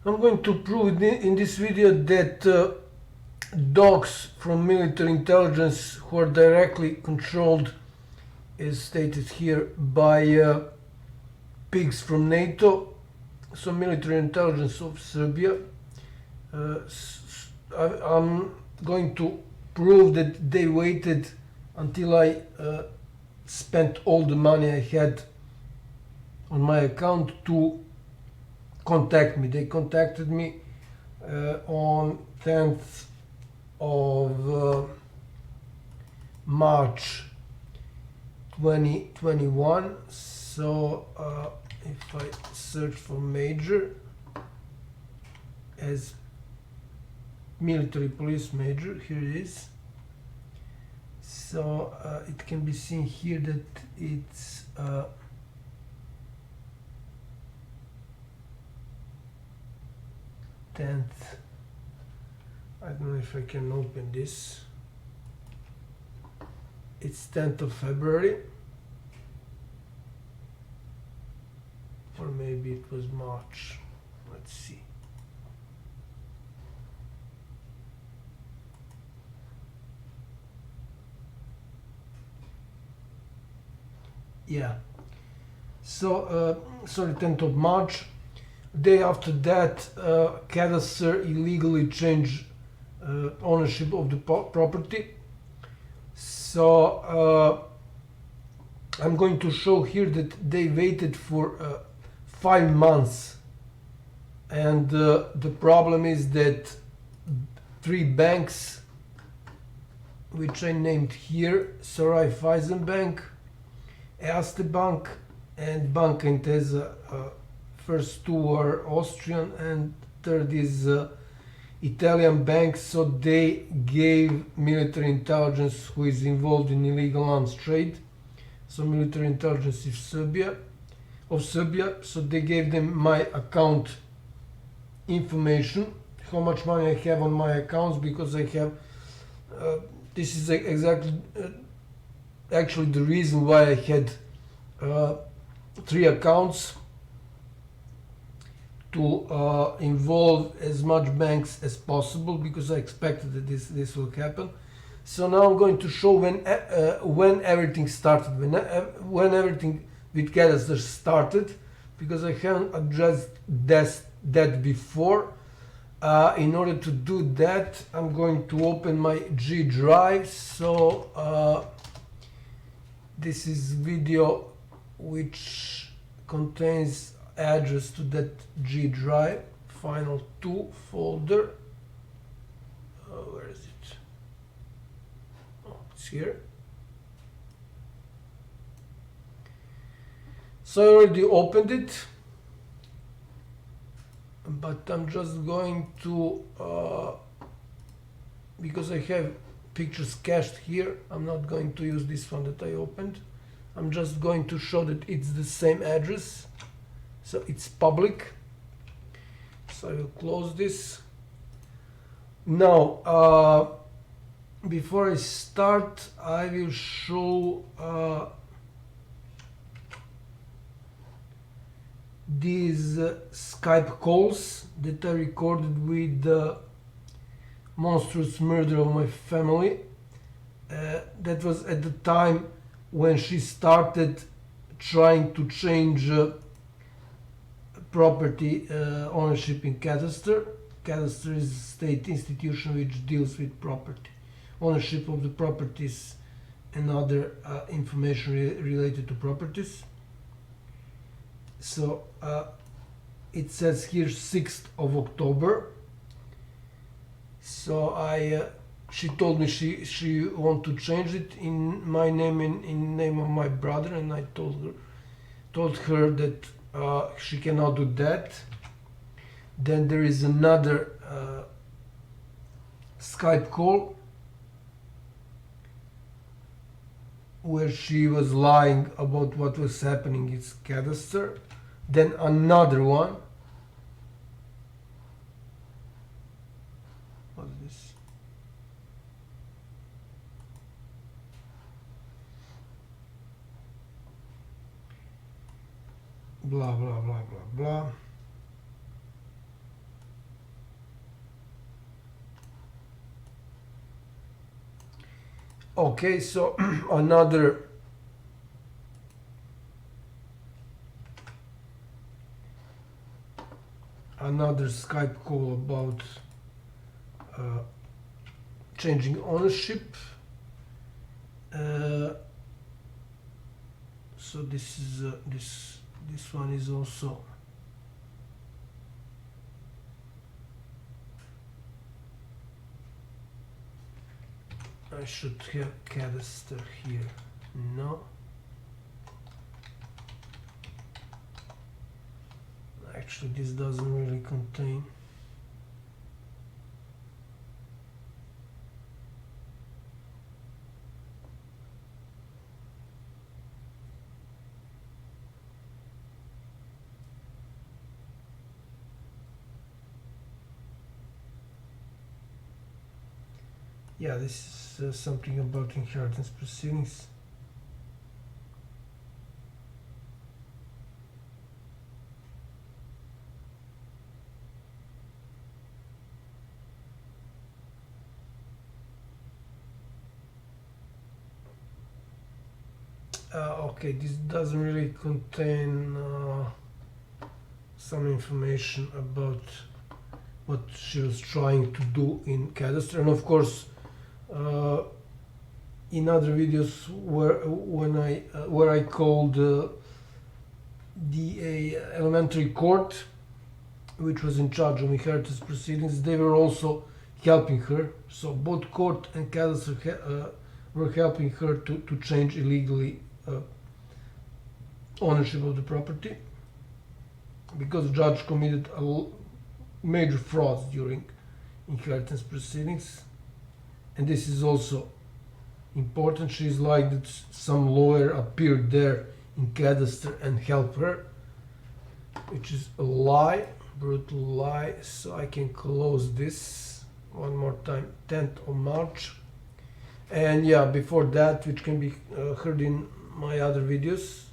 I'm going to prove in this video that dogs from military intelligence who are directly controlled, as stated here, by pigs from NATO, so military intelligence of Serbia. I'm going to prove that they waited until I spent all the money I had on my account to contact me. They contacted me on 10th of March 2021. So if I search for major as military police major, here it is. So it can be seen here that it's 10th. I don't know if I can open this. It's 10th of February, or maybe it was March. Let's see. Yeah. So sorry, 10th of March. Day after that, Cadastre illegally changed ownership of the property. So I'm going to show here that they waited for 5 months, and the problem is that 3 banks, which I named here, Sarai Faisen Bank, Erste Bank, and Banca Intesa. First 2 are Austrian and third is Italian bank, so they gave military intelligence who is involved in illegal arms trade, so military intelligence of Serbia, so they gave them my account information, how much money I have on my accounts, because I have this is exactly actually the reason why I had 3 accounts, to involve as much banks as possible, because I expected that this will happen. So now I'm going to show when everything started, when everything with Cadastre started, because I haven't addressed that before. In order to do that, I'm going to open my G drive. So this is video which contains address to that G drive, final 2 folder. Where is it? Oh, it's here. So I already opened it, but I'm just going to because I have pictures cached here, I'm not going to use this one that I opened. I'm just going to show that it's the same address. So it's public, so I will close this. Now, before I start, I will show these Skype calls that I recorded with the monstrous murder of my family. That was at the time when she started trying to change property ownership in Cadastre. Cadastre is a state institution which deals with property, ownership of the properties and other information related to properties. So it says here 6th of October. So she told me she want to change it in my name, in name of my brother, and I told her that she cannot do that. Then there is another Skype call where she was lying about what was happening in Cadastre. Then another one. What's this? Blah blah blah blah blah. Okay, so another Skype call about changing ownership. So this is this one is also I should have Cadastre here. No. Actually, this doesn't really contain. Yeah, this is something about inheritance proceedings. Okay, this doesn't really contain some information about what she was trying to do in Cadastre, and of course in other videos where I called the elementary court, which was in charge of inheritance proceedings, they were also helping her. So both court and Cadastre were helping her to change illegally ownership of the property, because the judge committed a major frauds during inheritance proceedings. And this is also important. She's like that some lawyer appeared there in Cadastre and helped her, which is a lie, brutal lie. So I can close this one more time, 10th of March. And yeah, before that, which can be heard in my other videos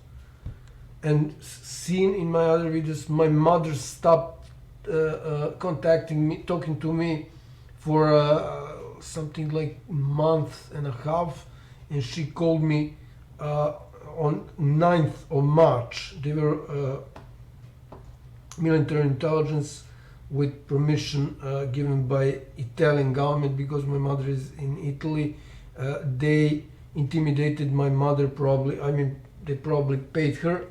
and seen in my other videos, my mother stopped contacting me, talking to me for something like a month and a half, and she called me on 9th of March. They were military intelligence with permission given by Italian government, because my mother is in Italy. They intimidated my mother, probably, I mean, they probably paid her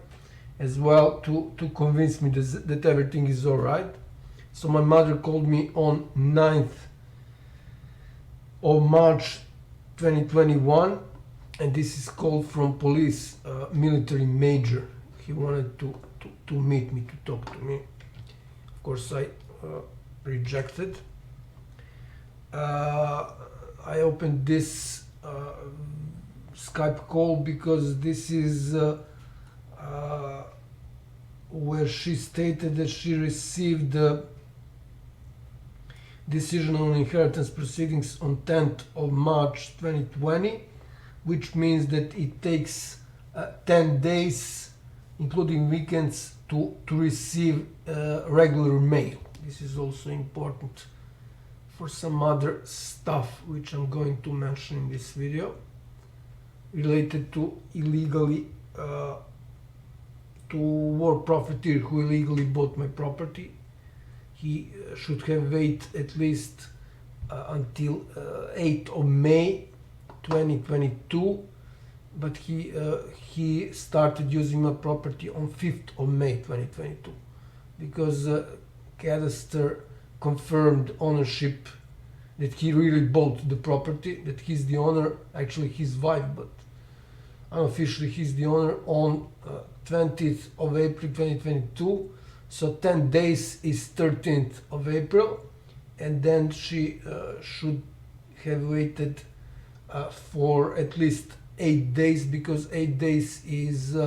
as well to convince me that everything is all right. So my mother called me on 9th of March 2021, and this is called from police, military major. He wanted to meet me, to talk to me. Of course, I rejected. I opened this Skype call because this is where she stated that she received decision on inheritance proceedings on 10th of March 2020, which means that it takes 10 days, including weekends, to receive regular mail. This is also important for some other stuff which I'm going to mention in this video, related to illegally to war profiteer who illegally bought my property. He should have waited at least until 8th of May 2022, but he started using my property on 5th of May 2022, because Cadastre confirmed ownership, that he really bought the property, that he's the owner, actually his wife, but unofficially he's the owner, on 20th of April 2022. So 10 days is 13th of April, and then she should have waited for at least 8 days, because 8 days is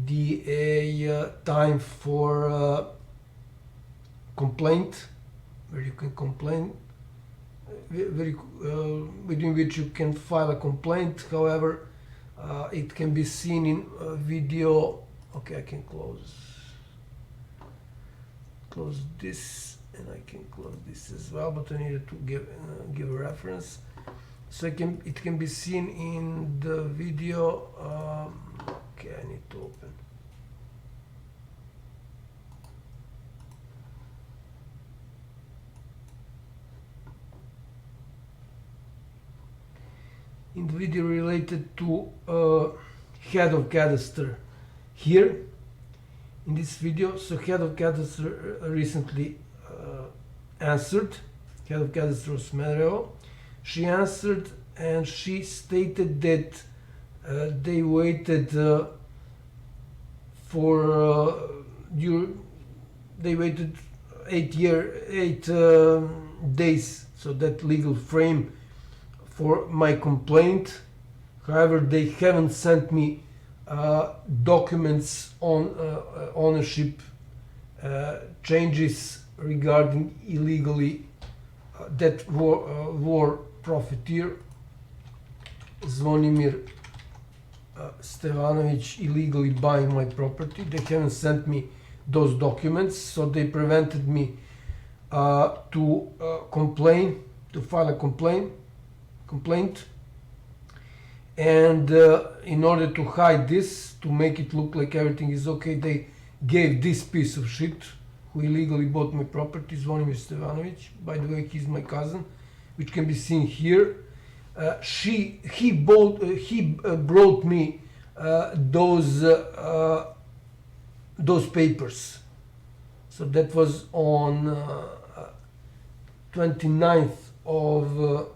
the time for complaint, where you can complain, within which you can file a complaint. However, it can be seen in video. Okay, I can close this, and I can close this as well, but I needed to give a reference. So it can be seen in the video. Okay, I need to open. In the video related to head of Cadastre here in this video. So head of Cadastre recently answered, head of Cadastre Smederevo. She answered and she stated that they waited they waited 8 days, so that legal frame for my complaint. However, they haven't sent me documents on ownership changes regarding illegally that war profiteer Zvonimir Stevanovic illegally buying my property. They haven't sent me those documents, so they prevented me to file a complaint. And in order to hide this, to make it look like everything is okay, they gave this piece of shit who illegally bought my property, Zvonimir Stevanovic. By the way, he's my cousin, which can be seen here. He brought me those papers. So that was on 29th of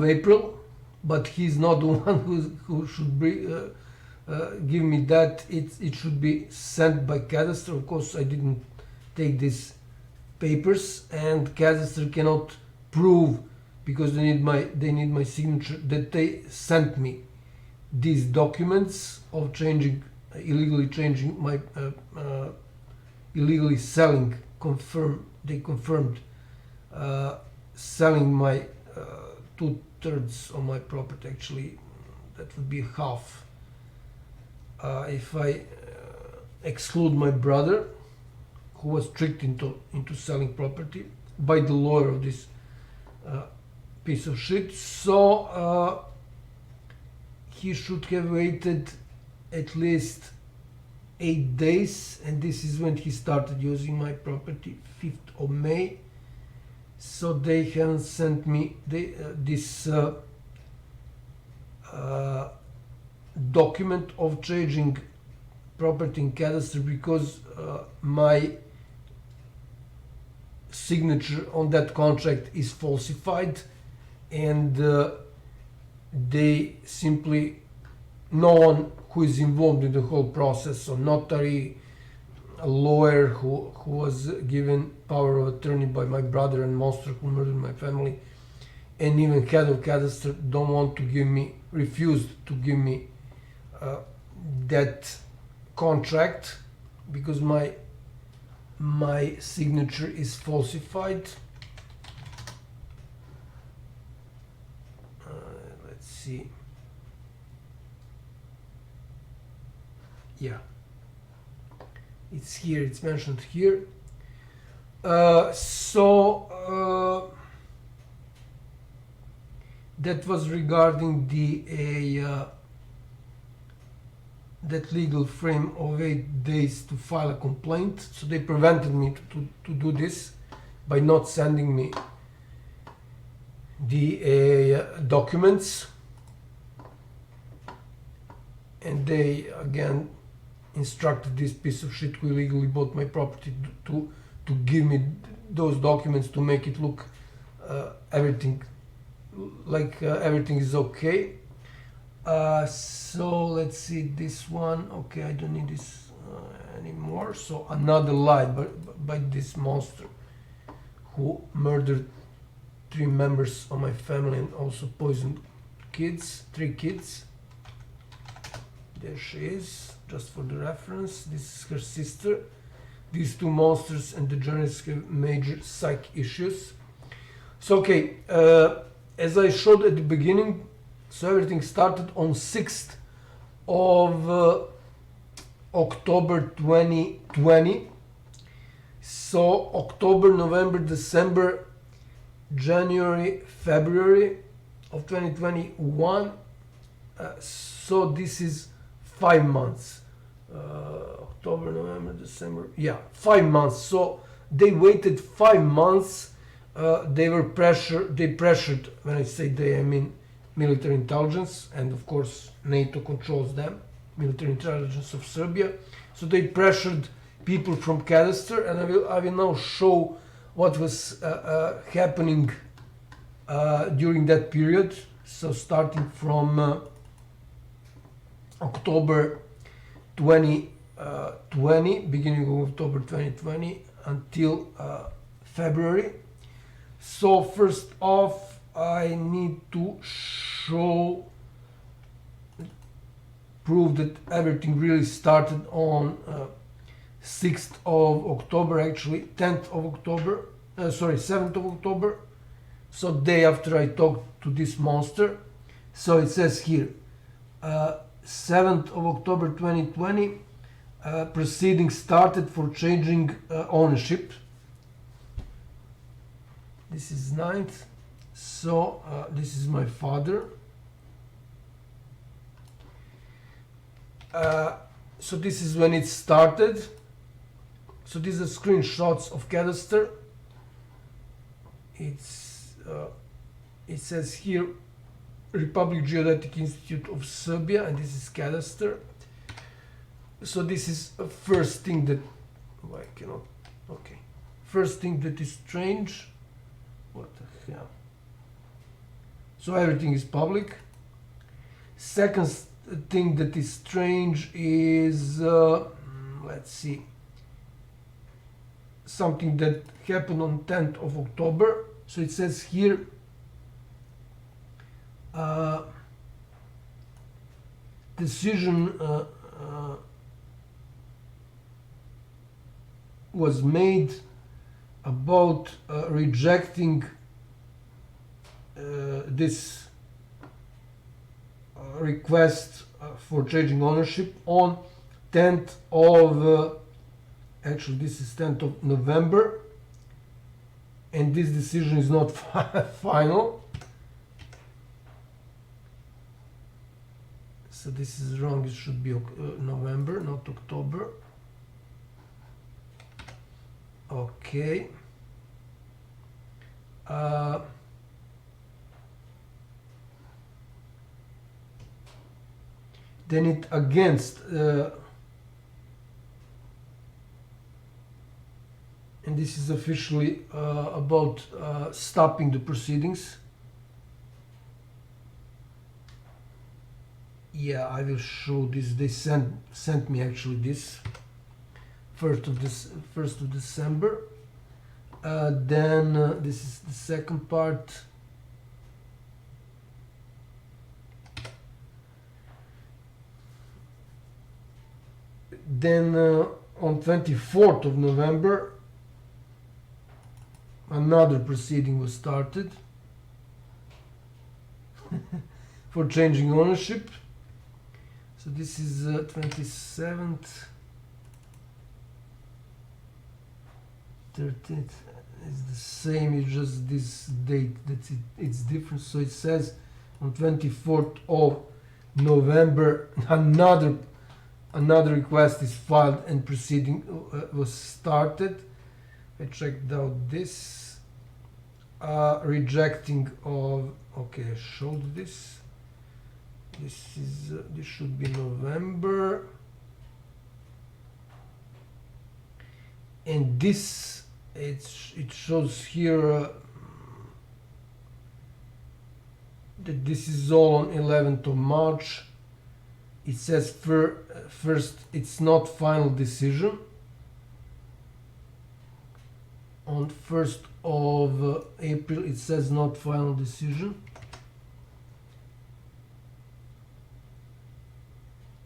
April, but he's not the one who should give me that. It should be sent by Cadastre. Of course, I didn't take these papers, and Cadastre cannot prove, because they need my signature, that they sent me these documents of illegally changing my illegally selling. They confirmed selling my 2/3 of my property. Actually, that would be half if I exclude my brother, who was tricked into selling property by the lawyer of this piece of shit. So he should have waited at least 8 days, and this is when he started using my property, 5th of May. So they haven't sent me this document of changing property in Cadastre, because my signature on that contract is falsified, and they simply, no one who is involved in the whole process, so notary, a lawyer who was given power of attorney by my brother and monster who murdered my family, and even head of Cadastre refused to give me that contract, because my signature is falsified. Let's see. Yeah, it's here, it's mentioned here. That was regarding that legal frame of 8 days to file a complaint. So they prevented me to do this by not sending me the documents, and they again instructed this piece of shit who illegally bought my property to give me those documents to make it look everything is okay. So let's see this one. Okay, I don't need this anymore. So another lie by this monster who murdered 3 members of my family and also poisoned 3 kids. There she is, just for the reference. This is her sister. These 2 monsters and the journalists have major psych issues. So okay, as I showed at the beginning, so everything started on 6th of October 2020. So October, November, December, January, February of 2021. So this is 5 months. October, November, December. Yeah, 5 months. So they waited 5 months. They pressured. When I say they, I mean military intelligence, and of course NATO controls them. Military Intelligence of Serbia. So they pressured people from Cadastre, and I will now show what was happening during that period. So starting from October 2020, beginning of October 2020 until February. So first off, I need to prove that everything really started on 6th of October, actually 10th of October, 7th of October. So day after I talked to this monster. So it says here, 7th of October 2020, proceedings started for changing ownership. This is 9th. So this is my father. So this is when it started. So these are screenshots of Cadastre. It says here Republic Geodetic Institute of Serbia, and this is Cadastre. So this is a first thing that I cannot. Okay, first thing that is strange. What the hell? So everything is public. Second thing that is strange is let's see, something that happened on 10th of October. So it says here decision was made about rejecting this request for changing ownership on 10th of actually this is 10th of November, and this decision is not final. So this is wrong, it should be November, not October. Okay. Then it against and this is officially about stopping the proceedings. Yeah, I will show this. They sent me actually this 1st of December. Then this is the second part. Then on 24th of November, another proceeding was started for changing ownership. So this is 27th, 13th. It's the same, it's just this date that's it's different. So it says on 24th of November, another request is filed and proceeding was started. I checked out this rejecting of, okay, I showed this. This should be November, and this it shows here that this is all on 11th of March. It says first it's not final decision. On 1st of April it says not final decision.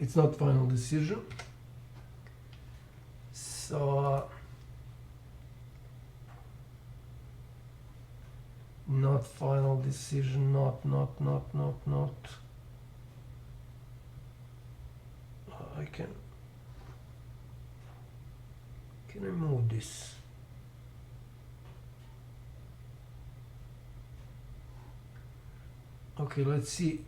It's not final decision. So not final decision, not. Can I move this? Okay, let's see.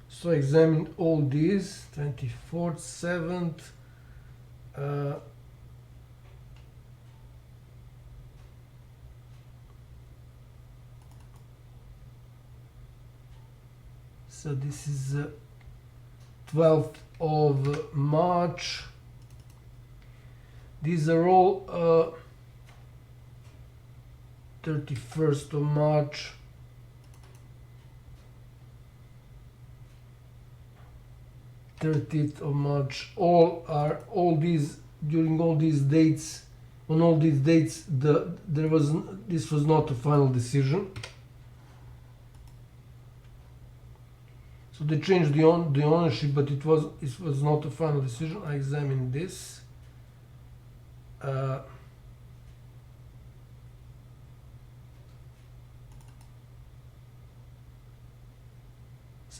So I examined all these, 24th, 7th, so this is 12th of March. These are all 31st of March. '30th of March. All these, during all these dates, on all these dates, this was not a final decision. So they changed the ownership, but it was not a final decision. I examined this. So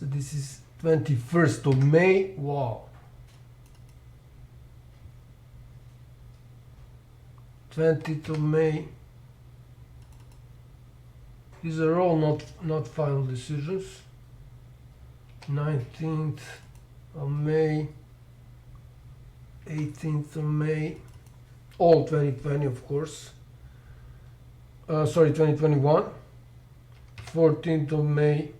this is 21st of May. Wow. 20th of May. These are all not final decisions. 19th of May. 18th of May. All 2020, of course. Sorry, 2021. 14th of May.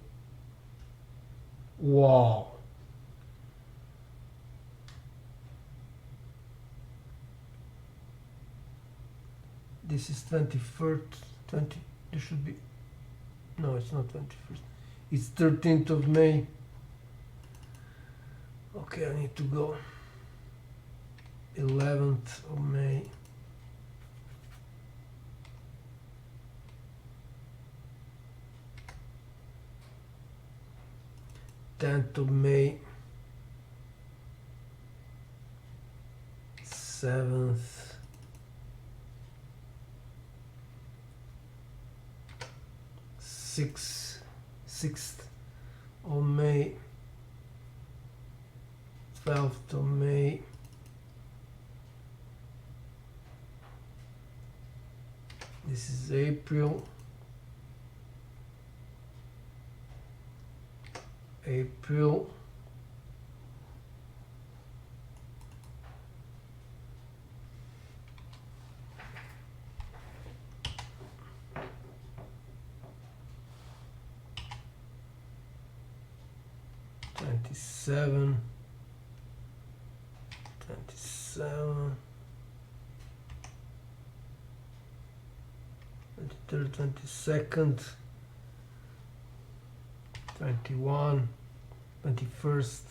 Wow. This is 21st, this should be, no, it's not 21st. It's 13th of May. Okay, I need to go. 11th of May. 10th of May, 7th, 6th of May, 12th of May, this is April, 27, 23rd, 22nd, 21, 21st,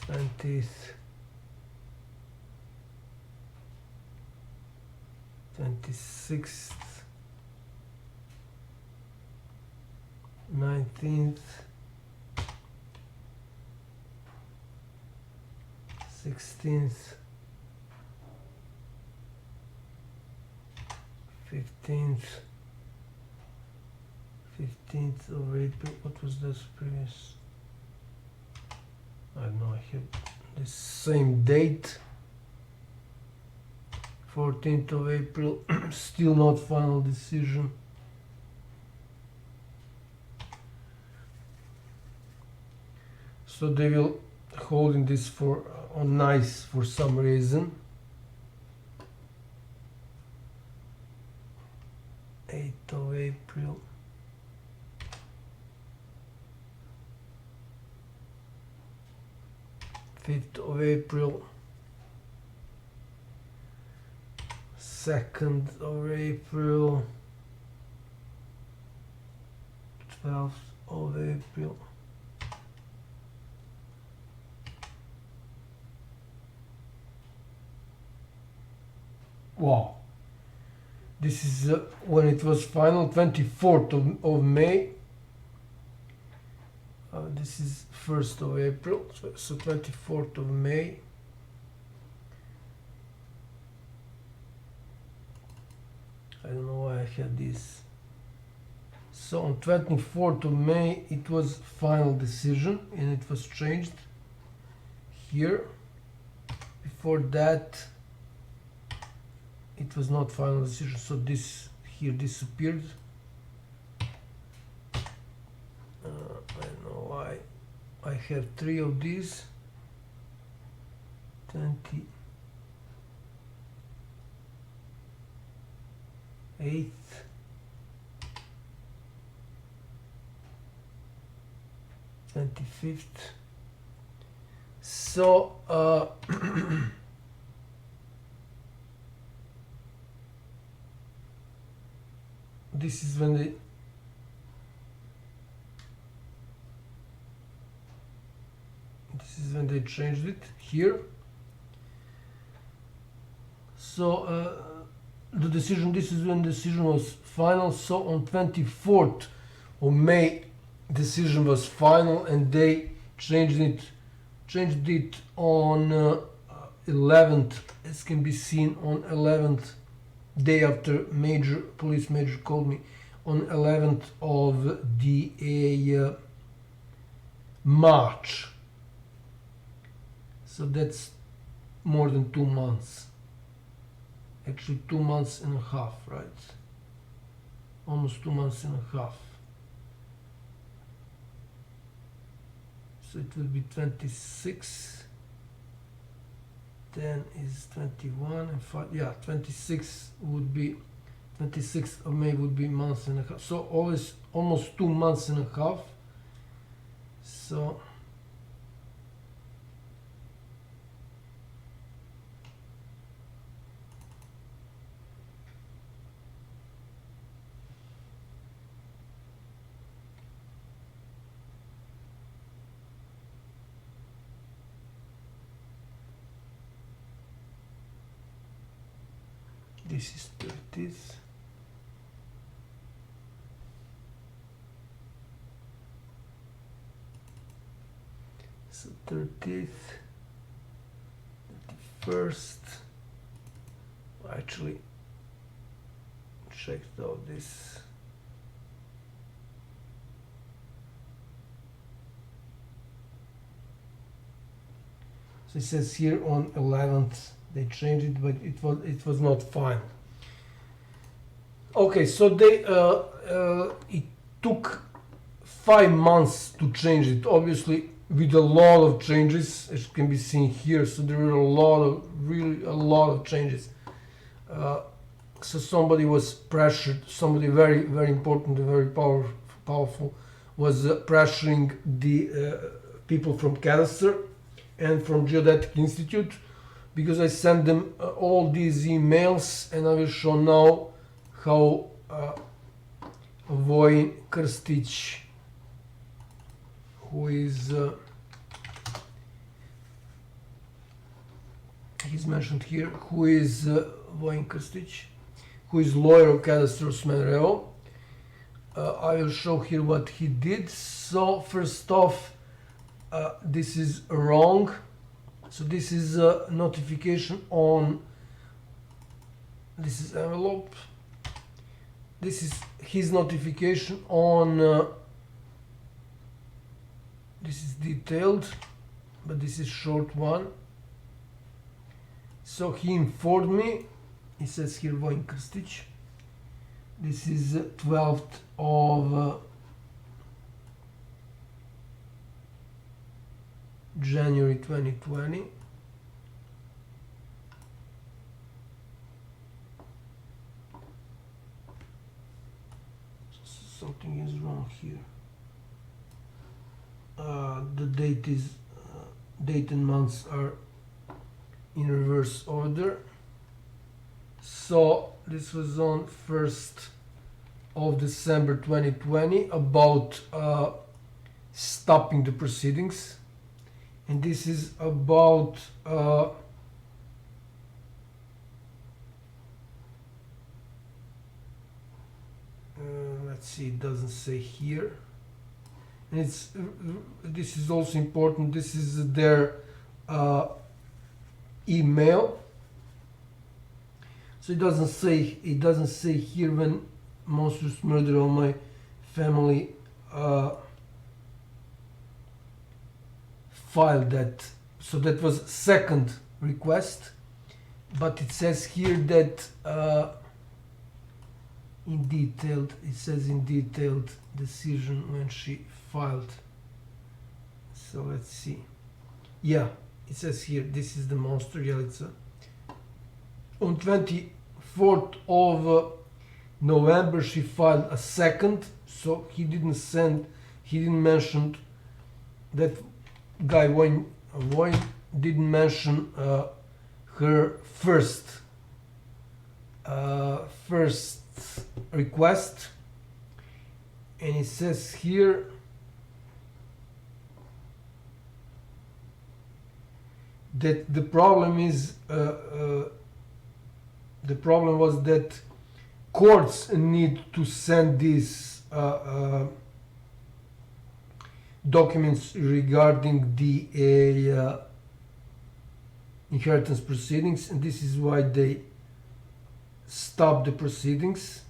20th, 26th, 19th, 16th, 15th of April. What was this previous? I don't know, I have the same date. 14th of April, still not final decision. So they will holding this for on ice for some reason. 8th of April. 5th of April. 2nd of April. 12th of April. Wow. This is when it was final, 24th of May. This is 1st of April, so 24th of May. I don't know why I had this. So on 24th of May it was final decision and it was changed here. Before that it was not final decision, so this here disappeared. I have 3 of these. 28th, 25th. So this is when they changed it here. So the decision, this is when the decision was final. So on 24th of May, decision was final, and they changed it on 11th, as can be seen on 11th, day after police major called me, on 11th of the March. So that's more than 2 months. Actually 2 months and a half, right? Almost 2 months and a half. So it will be 26, 10 is 21, and 5, yeah, 26 would be, 26th of May would be month and a half. So almost 2 months and a half. So this is 30th. So 30th, 31st. Actually, checked out this. So it says here on 11th. They changed it, but it was not fine. Okay, so they it took 5 months to change it. Obviously, with a lot of changes, as can be seen here. So there were really a lot of changes. So somebody was pressured. Somebody very important and very powerful was pressuring the people from Cadastre and from Geodetic Institute, because I sent them all these emails, and I will show now how VOJIN KRSTIC, who is he's mentioned here, who is VOJIN KRSTIC, who is lawyer of Katastar Smederevo. I will show here what he did. So first off, this is wrong. So this is a notification on, this is envelope, this is his notification on, this is detailed, but this is short one. So he informed me, he says here VOJIN KRSTIC, this is 12th of January 2020. Something is wrong here. The date and months are in reverse order. So this was on 1st of December 2020 about stopping the proceedings. And this is about let's see, it doesn't say here. And it's this is also important. This is their email. So it doesn't say here when Monsieur Smederevo, my family, filed that. So that was second request, but it says here that it says in detailed decision when she filed. So let's see. Yeah, it says here, this is the monster Jelica. On 24th of November, she filed a second, so he didn't mention that guy Voin didn't mention her first request, and it says here that the problem was that courts need to send these documents regarding the inheritance proceedings, and this is why they stopped the proceedings.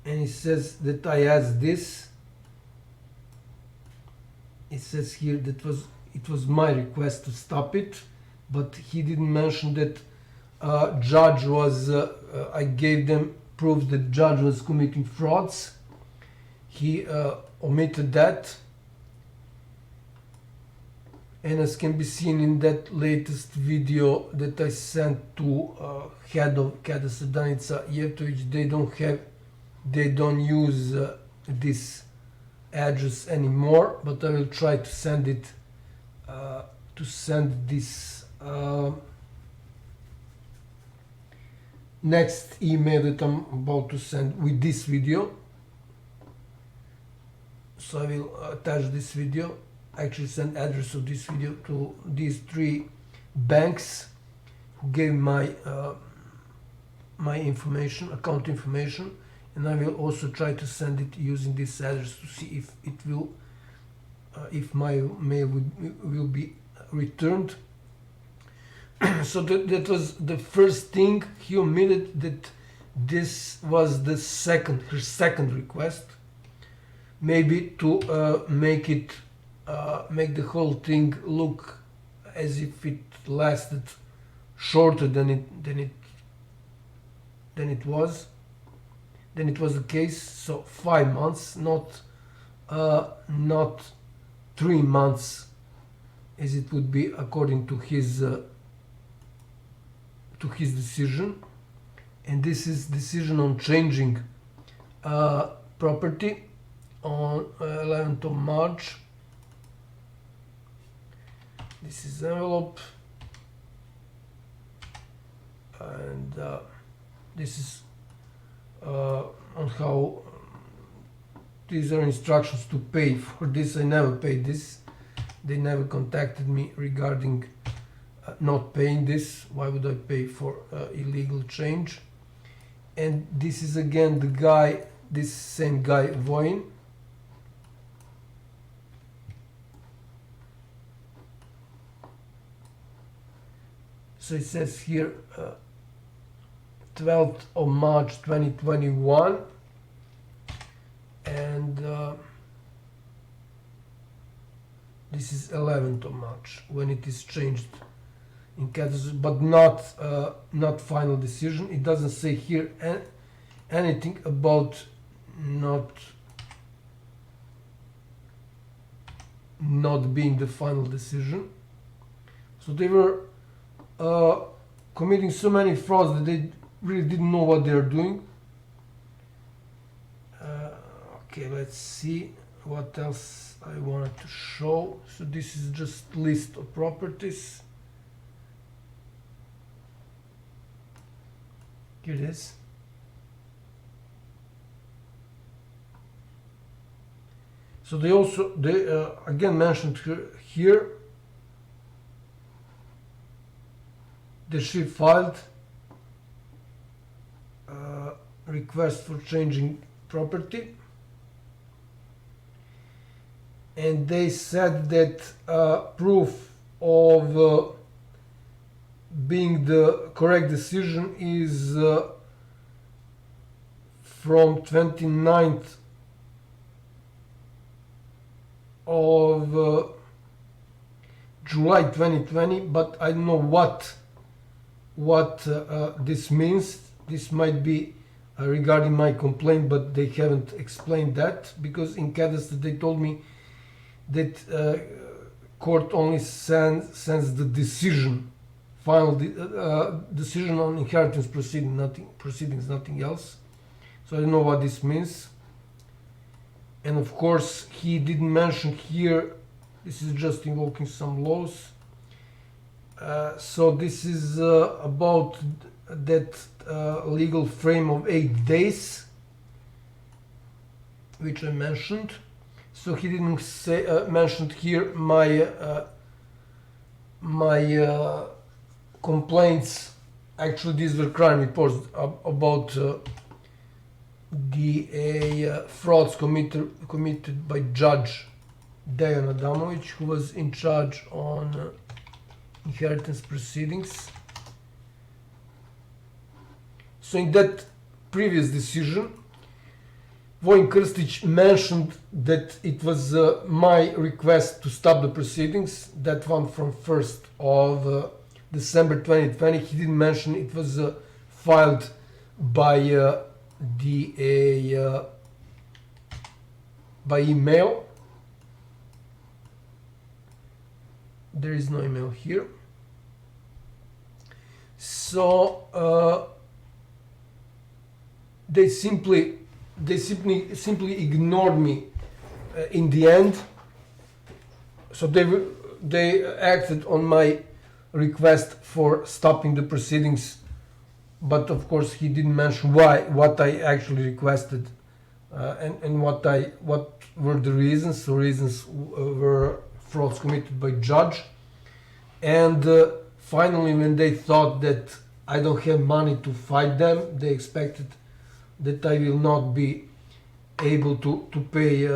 And it says that I asked this. It says here that it was my request to stop it, but he didn't mention that judge was I gave them proof that judge was committing frauds. He omitted that, and as can be seen in that latest video that I sent to head of Katastar Danica Jevtovic, they don't use this address anymore, but I will try to send it this next email that I'm about to send with this video. So I will attach this video, actually send address of this video to these 3 banks who gave my my information, account information, and I will also try to send it using this address to see if it will if my mail will be returned. So that was the first thing. He omitted that this was her second request, maybe to make the whole thing look as if it lasted shorter than it was the case. So 5 months, not 3 months, as it would be according to his decision. And this is decision on changing property on 11th of March. This is envelope, and this is on how these are instructions to pay for this. I never paid this. They never contacted me regarding not paying this. Why would I pay for illegal change? And this is again the guy, this same guy Voin. So it says here 12th of March 2021, and this is 11th of March when it is changed in Cadastre, but not final decision. It doesn't say here anything about not being the final decision. So they were committing so many frauds that they really didn't know what they are doing. Okay, let's see what else I wanted to show. So this is just list of properties. Here it is. So they again mentioned here that she filed request for changing property, and they said that proof of being the correct decision is from 29th of July 2020, but I don't know what this means. This might be regarding my complaint, but they haven't explained that, because in Cadastre they told me that court only sends the decision, final decision on inheritance proceedings, nothing else. So I don't know what this means. And of course, he didn't mention here, this is just invoking some laws. So this is about that legal frame of 8 days, which I mentioned. So he didn't say mentioned here my complaints. Actually, these were crime reports about the frauds committed by Judge Dejan Adamovic, who was in charge on inheritance proceedings. So in that previous decision, VOJIN KRSTIC mentioned that it was my request to stop the proceedings, that one from 1st of December 2020. He didn't mention it was filed by by email. There is no email here. So they simply ignored me in the end. So they acted on my request for stopping the proceedings, but of course he didn't mention what I actually requested, and what were the reasons. So reasons were frauds committed by judge, and finally, when they thought that I don't have money to fight them, they expected that I will not be able to pay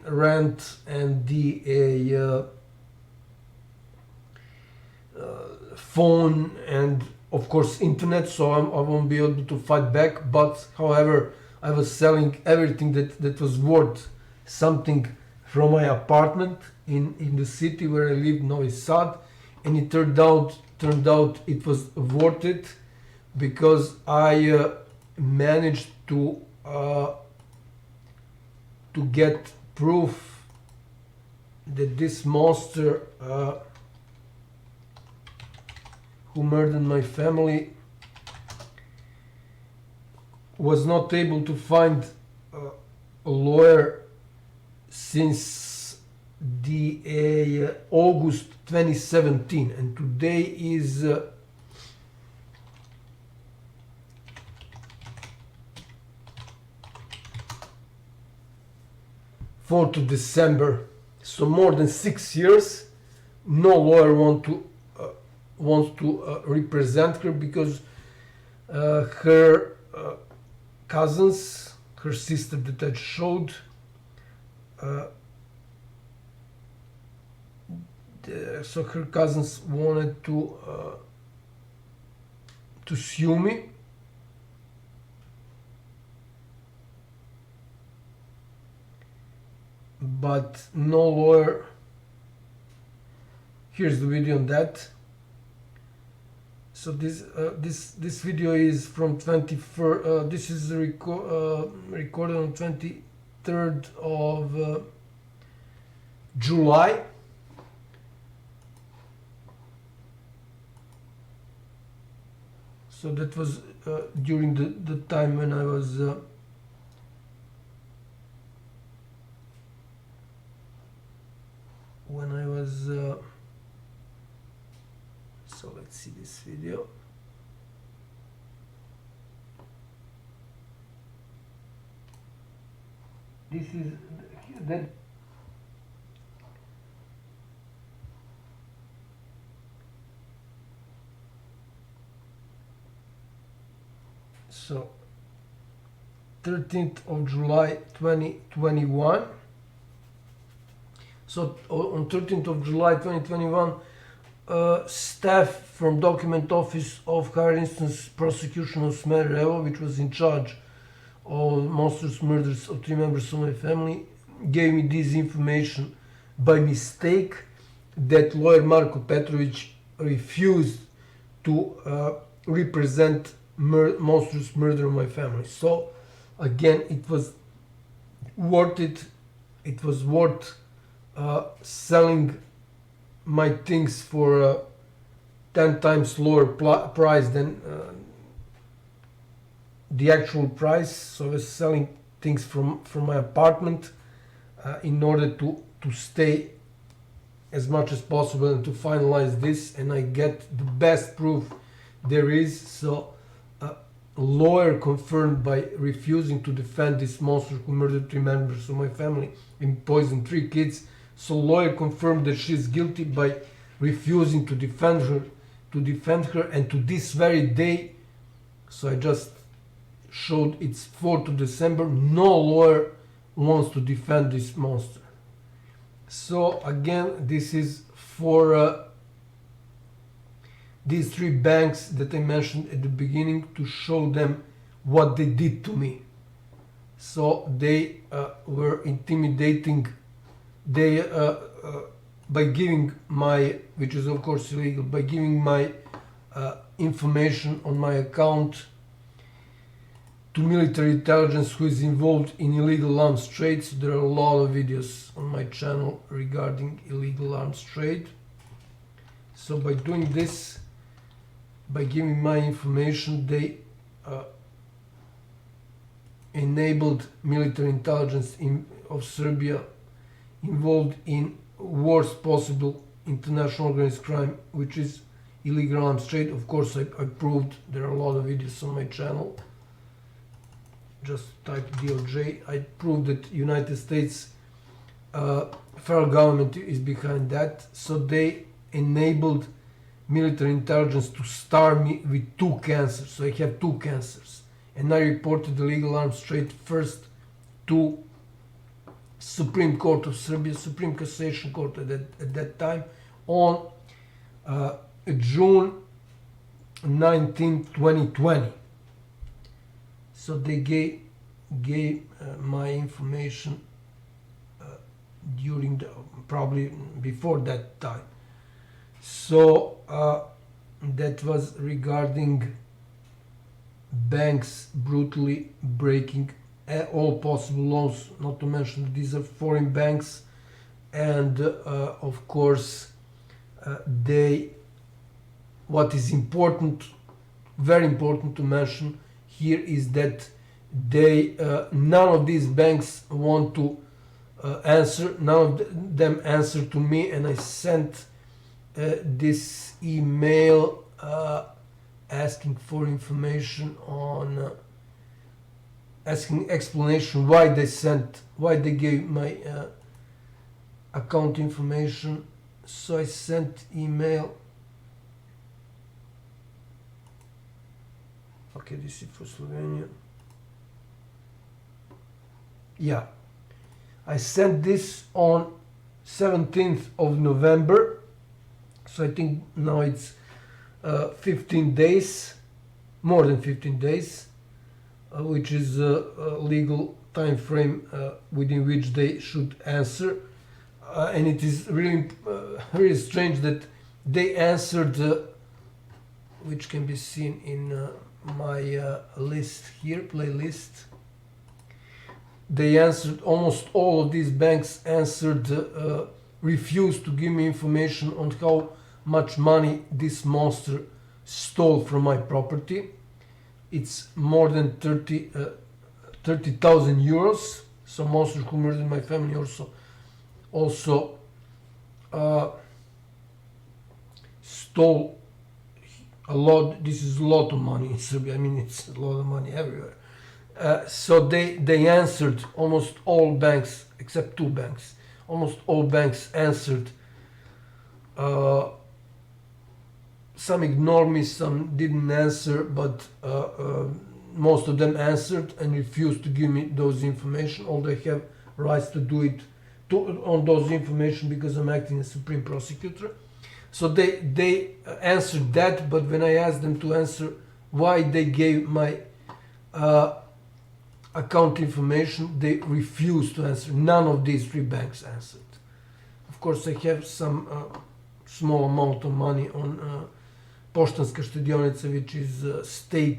rent and the phone and of course internet, so I won't be able to fight back. But however, I was selling everything that was worth something from my apartment in the city where I lived, Novi Sad, and it turned out it was worth it, because I managed to get proof that this monster who murdered my family was not able to find a lawyer since the August 2017, and today is 4th of December. So more than 6 years, no lawyer wants to represent her, because her cousins, her sister that I showed, so her cousins wanted to sue me. But no lawyer. Here's the video on that. So this video is from 21st. This is recorded on 23rd of July. So that was during the time when I was so let's see this video. This is that. So 13th of July 2021. So on 13th of July 2021, staff from Document Office of Higher Instance Prosecution of Smederevo, which was in charge of monstrous murders of 3 members of my family, gave me this information by mistake, that lawyer Marko Petrovic refused to represent monstrous murder of my family. So again, it was worth it. It was worth selling my things for 10 times lower price than the actual price. So I was selling things from my apartment in order to stay as much as possible and to finalize this, and I get the best proof there is. So lawyer confirmed by refusing to defend this monster who murdered 3 members of my family and poisoned 3 kids. So lawyer confirmed that she is guilty by refusing to defend her, and to this very day, so I just showed it's 4th of December, no lawyer wants to defend this monster. So again, this is for these 3 banks that I mentioned at the beginning, to show them what they did to me. So they were intimidating, they by giving my, which is of course illegal, by giving my information on my account to military intelligence, who is involved in illegal arms trade. So there are a lot of videos on my channel regarding illegal arms trade. So by doing this, by giving my information, they enabled military intelligence of Serbia involved in worst possible international organized crime, which is illegal arms trade. Of course, I proved, there are a lot of videos on my channel. Just type DOJ. I proved that United States federal government is behind that. So they enabled military intelligence to starve me with 2 cancers. So I have 2 cancers, and I reported illegal arms trade first to Supreme Court of Serbia, Supreme Cassation Court at that time, on June 19, 2020. So they gave my information during probably before that time. So that was regarding banks brutally breaking all possible laws, not to mention that these are foreign banks, and of course what is important, very important to mention here, is that none of these banks want to answer, none of them answer to me, and I sent this email asking for information on asking explanation why they gave my account information. So I sent email. Okay, this is for Slovenia. Yeah, I sent this on 17th of November. So I think now it's 15 days, more than 15 days, which is a legal time frame within which they should answer. And it is really, really strange that they answered, which can be seen in my list here, playlist. They answered, almost all of these banks answered, refused to give me information on how much money this monster stole from my property. It's more than 30,000 euros. So monster who murdered my family also stole a lot. This is a lot of money in Serbia. I mean, it's a lot of money everywhere. So they answered, almost all banks except 2 banks, almost all banks answered. Some ignored me, some didn't answer, but most of them answered and refused to give me those information. Although I have rights to do it on those information because I'm acting as Supreme Prosecutor. So they answered that, but when I asked them to answer why they gave my account information, they refused to answer. None of these 3 banks answered. Of course, I have some small amount of money on Poštanska štedionica, which is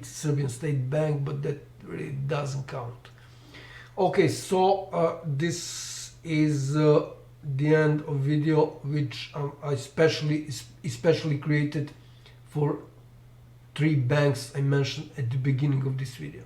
Serbian state bank, but that really doesn't count. Okay, so this is the end of video, which I especially created for 3 banks I mentioned at the beginning of this video.